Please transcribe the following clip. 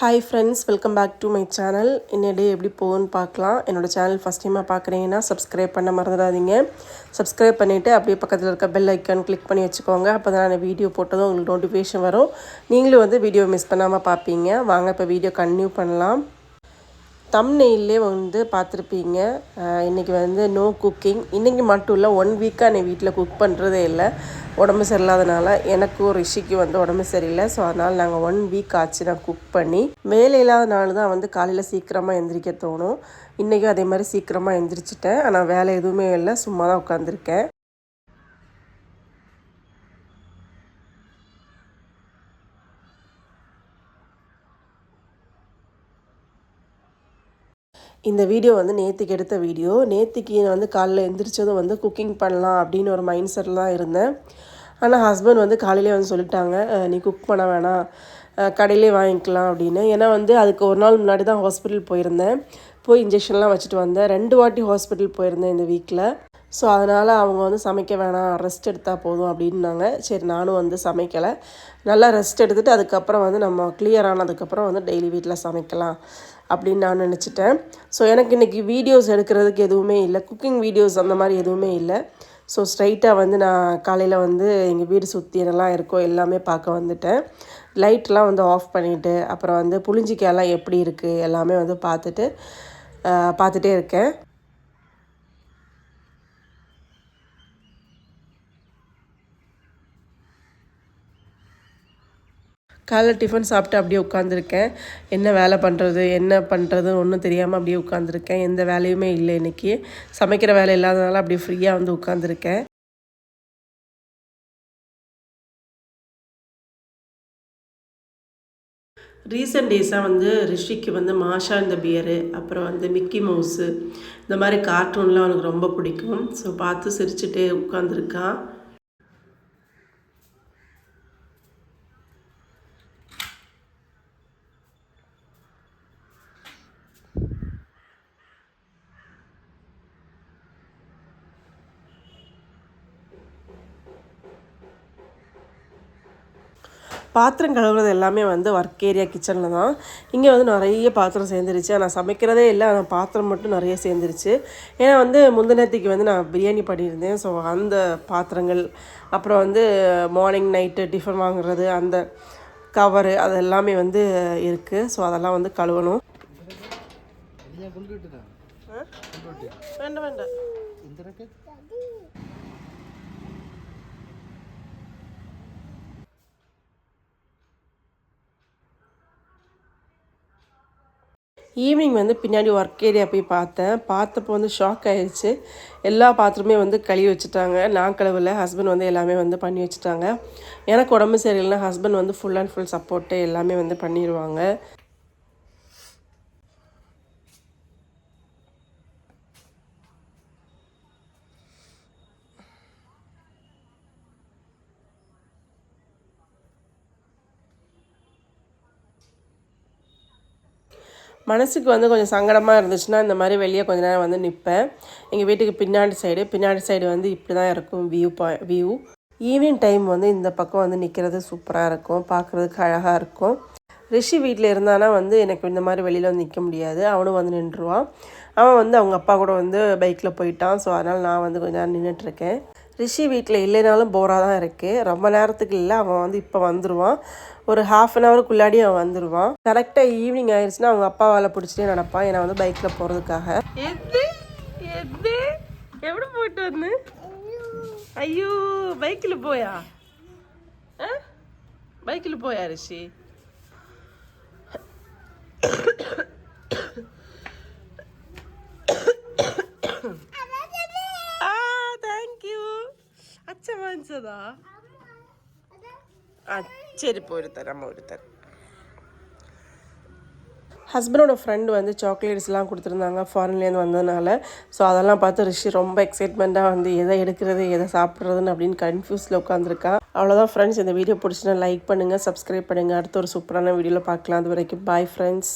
Hi friends, welcome back to my channel. இன்னைக்கு எப்படி போகுன்னு பார்க்கலாம். என்னோடய சேனல் ஃபஸ்ட் டைமாக பார்க்குறீங்கன்னா சப்ஸ்கிரைப் பண்ண மறந்துடாதீங்க. சப்ஸ்கிரைப் பண்ணிவிட்டு அப்படியே பக்கத்தில் இருக்க பெல் ஐக்கான் கிளிக் பண்ணி வச்சுக்கோங்க. அப்போ தான் நான் வீடியோ போட்டதும் உங்களுக்கு நோட்டிஃபிகேஷன் வரும். நீங்களும் வீடியோ மிஸ் பண்ணாமல் பார்ப்பீங்க. வாங்க இப்போ வீடியோ கன்டினியூ பண்ணலாம். தம்ப்நெயிலே பார்த்துருப்பீங்க. இன்றைக்கி நோ குக்கிங். இன்றைக்கி மட்டும் இல்லை, 1 வீக்காக நான் வீட்டில் குக் பண்ணுறதே இல்லை. உடம்பு சரியில்லாதனால எனக்கும் ரிஷிக்கு உடம்பு சரியில்லை. ஸோ அதனால் நாங்கள் 1 வீக் ஆச்சு நான் குக் பண்ணி. வேலை இல்லாத நாள் தான் காலையில் சீக்கிரமாக எந்திரிக்க தோணும். இன்றைக்கும் அதே மாதிரி சீக்கிரமாக எந்திரிச்சிட்டேன். ஆனால் வேலை எதுவுமே இல்லை, சும்மா தான் உட்காந்துருக்கேன். இந்த வீடியோ நேற்றுக்கு எடுத்த வீடியோ. நேற்றுக்கு நான் காலையில் எந்திரிச்சதும் குக்கிங் பண்ணலாம் அப்படின்னு ஒரு மைண்ட் செட்டில் தான் இருந்தேன். ஆனால் ஹஸ்பண்ட் காலையிலே சொல்லிட்டாங்க, நீ குக் பண்ண வேணாம், கடையிலே வாங்கிக்கலாம் அப்படின்னு. ஏன்னா அதுக்கு ஒரு நாள் முன்னாடி தான் ஹாஸ்பிட்டல் போயிருந்தேன். போய் இன்ஜெக்ஷன்லாம் வச்சுட்டு வந்தேன். 2 வாட்டி ஹாஸ்பிட்டல் போயிருந்தேன் இந்த வீக்கில். ஸோ அதனால் அவங்க சமைக்க வேணாம், ரெஸ்ட் எடுத்தால் போதும் அப்படின்னாங்க. சரி, நானும் சமைக்கலை. நல்லா ரெஸ்ட் எடுத்துகிட்டு அதுக்கப்புறம் நம்ம கிளியர் ஆனதுக்கப்புறம் டெய்லி வீட்டில் சமைக்கலாம் அப்படின்னு நான் நினச்சிட்டேன். ஸோ எனக்கு இன்றைக்கி வீடியோஸ் எடுக்கிறதுக்கு எதுவுமே இல்லை, குக்கிங் வீடியோஸ் அந்த மாதிரி எதுவுமே இல்லை. ஸோ ஸ்ட்ரைட்டாக நான் காலையில் எங்கள் வீடு சுற்றி என்னெல்லாம் இருக்கோ எல்லாமே பார்க்க வந்துட்டேன். லைட்லாம் ஆஃப் பண்ணிவிட்டு அப்புறம் புளிஞ்சிக்காயெல்லாம் எப்படி இருக்குது எல்லாமே பார்த்துட்டே இருக்கேன். காலைல டிஃபன் சாப்பிட்டு அப்படியே உட்காந்துருக்கேன். என்ன வேலை பண்ணுறதுன்னு ஒன்றும் தெரியாமல் அப்படியே உட்காந்துருக்கேன். எந்த வேலையுமே இல்லை இன்றைக்கி. சமைக்கிற வேலை இல்லாதனால அப்படியே ஃப்ரீயாக உட்காந்துருக்கேன். ரீசெண்ட் டேஸாக ரிஷிக்கு மாஷா இந்த பியரு, அப்புறம் மிக்கி மவுஸு, இந்த மாதிரி கார்ட்டூன்லாம் அவனுக்கு ரொம்ப பிடிக்கும். ஸோ பார்த்து சிரிச்சுட்டே உட்காந்துருக்கான். பாத்திரம் கழுவுறது எல்லாமே ஒர்க் ஏரியா கிச்சனில் தான். இங்கே நிறைய பாத்திரம் சேர்ந்துருச்சு. ஆனால் சமைக்கிறதே இல்லை, ஆனால் பாத்திரம் மட்டும் நிறைய சேர்ந்துருச்சு. ஏன்னா முந்தினத்துக்கு நான் பிரியாணி பண்ணியிருந்தேன். ஸோ அந்த பாத்திரங்கள், அப்புறம் மார்னிங் நைட்டு டிஃபன் வாங்குறது, அந்த கவரு, அது எல்லாமே இருக்குது. ஸோ அதெல்லாம் கழுவணும். வேண்டாம். ஈவினிங் பின்னாடி ஒர்க் ஏரியா போய் பார்த்தப்போ ஷாக் ஆகிடுச்சு. எல்லா பாத்திரமே கழுவி வச்சுட்டாங்க. நான் கழுவலை, ஹஸ்பண்ட் எல்லாமே பண்ணி வச்சுட்டாங்க. எனக்கு உடம்பு சரியில்லைன்னா husband full and full support எல்லாமே பண்ணிடுவாங்க. மனசுக்கு கொஞ்சம் சங்கடமாக இருந்துச்சுன்னா இந்த மாதிரி வெளியே கொஞ்ச நேரம் நிற்பேன். எங்கள் வீட்டுக்கு பின்னாடி சைடு இப்படி தான் இருக்கும் வியூ. ஈவினிங் டைம் இந்த பக்கம் நிற்கிறது சூப்பராக இருக்கும், பார்க்குறதுக்கு அழகாக இருக்கும். ரிஷி வீட்டில் இருந்தானா எனக்கு இந்த மாதிரி வெளியில் நிற்க முடியாது. அவனும் நின்றுவான். அவன் அவங்க அப்பா கூட பைக்கில் போயிட்டான். ஸோ அதனால் நான் கொஞ்ச நேரம் நின்றுட்டுருக்கேன். ரிஷி வீட்டில் இல்லைனாலும் போராக தான் இருக்குது. ரொம்ப நேரத்துக்கு இல்லை, அவன் இப்போ வந்துடுவான். ஒரு 1/2 ஹவருக்குள்ளாடி அவன் வந்துடுவான். கரெக்டாக ஈவினிங் ஆயிடுச்சுன்னா அவங்க அப்பா வேலை பிடிச்சிட்டே நடப்பான். ஏன்னா பைக்கில் போகிறதுக்காக. எப்படி போயிட்டு வந்து? ஐயோ, பைக்கில் போயா? பைக்கில் போயா ரிஷி? அச்சா வாங்கிச்சதா? சரி, போயிடுத்தார், அம்மா எடுத்தார். ஹஸ்பண்டோட ஃப்ரெண்டு சாக்லேட்ஸ்லாம் கொடுத்துருந்தாங்க ஃபாரின்லேருந்து வந்ததுனால. ஸோ அதெல்லாம் பார்த்து ரிஷி ரொம்ப எக்ஸைட்மெண்ட்டாக எதை எடுக்கிறது எதை சாப்பிட்றதுன்னு அப்படின்னு கன்ஃபியூஸில் உட்காந்துருக்கா. அவ்வளோதான் ஃப்ரெண்ட்ஸ், இந்த வீடியோ பிடிச்சினா லைக் பண்ணுங்கள், சப்ஸ்கிரைப் பண்ணுங்கள். அடுத்த ஒரு சூப்பரான வீடியோவில் பார்க்கலாம். அது வரைக்கும் பாய் ஃப்ரெண்ட்ஸ்.